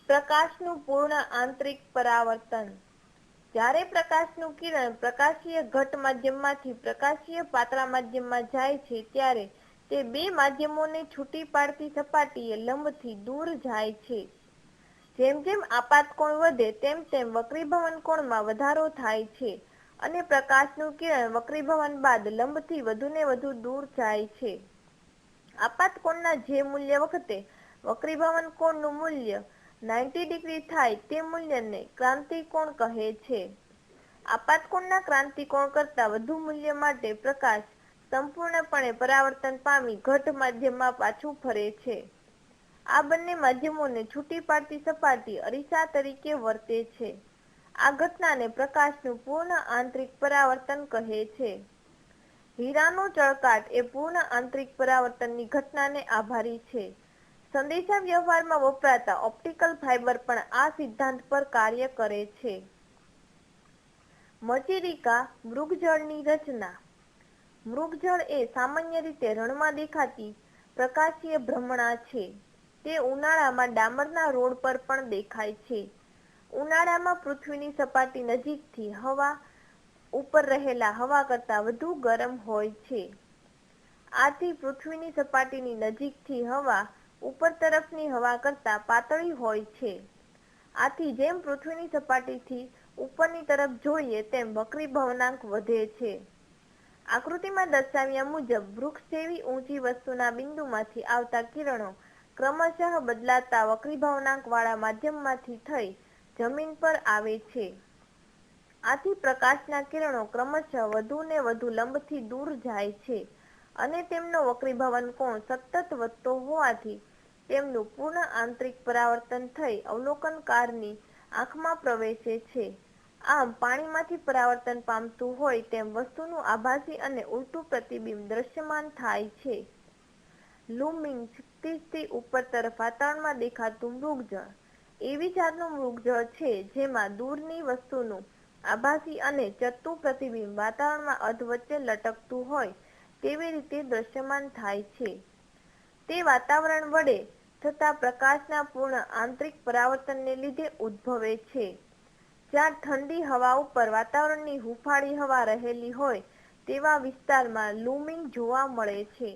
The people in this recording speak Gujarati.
પ્રકાશનું પૂર્ણ આંતરિક પરાવર્તન. જ્યારે પ્રકાશનું કિરણ પ્રકાશીય ઘટ માધ્યમમાંથી પ્રકાશીય પાતળા માધ્યમમાં જાય છે ત્યારે તે બે માધ્યમોને છૂટી પાડતી સપાટીએ લંબથી દૂર જાય છે. જેમ જેમ આપાત કોણ વધે તેમ તેમ વક્રીભવન કોણમાં વધારો થાય છે અને પ્રકાશનું કિરણ વક્રીભવન બાદ લંબથી વધુને વધુ દૂર જાય છે. આપાત કોણના જે મૂલ્ય વખતે વક્રીભવન કોણનું મૂલ્ય 90 ડિગ્રી થાય તે મૂલ્યને ક્રાંતિકોણ કહે છે. આપાત કોણના ક્રાંતિકોણ કરતાં વધુ મૂલ્ય માટે પ્રકાશ સંપૂર્ણપણે પરાવર્તન પામી ઘટ માધ્યમમાં પાછું ફરે છે. આ બંને માધ્યમોને છૂટી પાડતી સપાટી અરીસા તરીકે વર્તે છે. આ ઘટનાને પ્રકાશનું પૂર્ણ આંતરિક પરાવર્તન કહે છે. હીરાનો ચળકાટ એ પૂર્ણ આંતરિક પરાવર્તનની ઘટનાને આભારી છે. સંદેશા વ્યવહારમાં વપરાતા ઓપ્ટિકલ ફાઇબર પણ આ સિદ્ધાંત પર કાર્ય કરે છે. મચેરિકા મૃગજળની રચના. મૃગજળ એ સામાન્ય રીતે રણમાં દેખાતી પ્રકાશીય ભ્રમણા છે. તે ઉનાળામાં ડામરના રોડ પર પણ દેખાય છે. ઉનાળામાં પૃથ્વીની સપાટી નજીકથી હવા ઉપર રહેલા હવા કરતાં વધુ ગરમ હોય છે. આથી પૃથ્વીની સપાટીની નજીકથી હવા ઉપર તરફની હવા કરતાં પાતળી હોય છે. આથી જેમ પૃથ્વીની સપાટીથી ઉપરની તરફ જોઈએ તેમ વક્રીભવનાંક વધે છે. આકૃતિમાં દર્શાવ્યા મુજબ વૃક્ષ જેવી ઊંચી વસ્તુના બિંદુમાંથી આવતા કિરણો ક્રમશઃ બદલાતા વક્રીભવનાંક વાળા માધ્યમમાંથી થઈ જમીન પર આવે છે. આથી પ્રકાશના કિરણો ક્રમશઃ વધુ ને વધુ લંબથી દૂર જાય છે અને તેમનો વક્રીભવન કોણ સતત વધતો હોવાથી તેમનું પૂર્ણ આંતરિક પરાવર્તન થઈ અવલોકનકારની આંખમાં પ્રવેશે છે. આમ પાણીમાંથી પરાવર્તન પામતું હોય તેમ વસ્તુનું આભાસી અને ઉલટું પ્રતિબિંબ દ્રશ્યમાન થાય છે. લુમિંગ ક્ષિતિજથી ઉપર તરફ વાતાવરણમાં દેખાતું મૃગજળ એવી જાતનું મૃગજળ છે જેમાં દૂરની વસ્તુનું આભાસી અને ચત્તુ પ્રતિબિંબ વાતાવરણમાં અધવચ્ચે લટકતું હોય તેવી રીતે દ્રશ્યમાન થાય છે. તે વાતાવરણ વડે થતા પ્રકાશના પૂર્ણ આંતરિક પરાવર્તનને લીધે ઉદ્ભવે છે. જ્યાં ઠંડી હવા ઉપર વાતાવરણની હૂંફાળી હવા રહેલી હોય તેવા વિસ્તારમાં લુમિંગ જોવા મળે છે.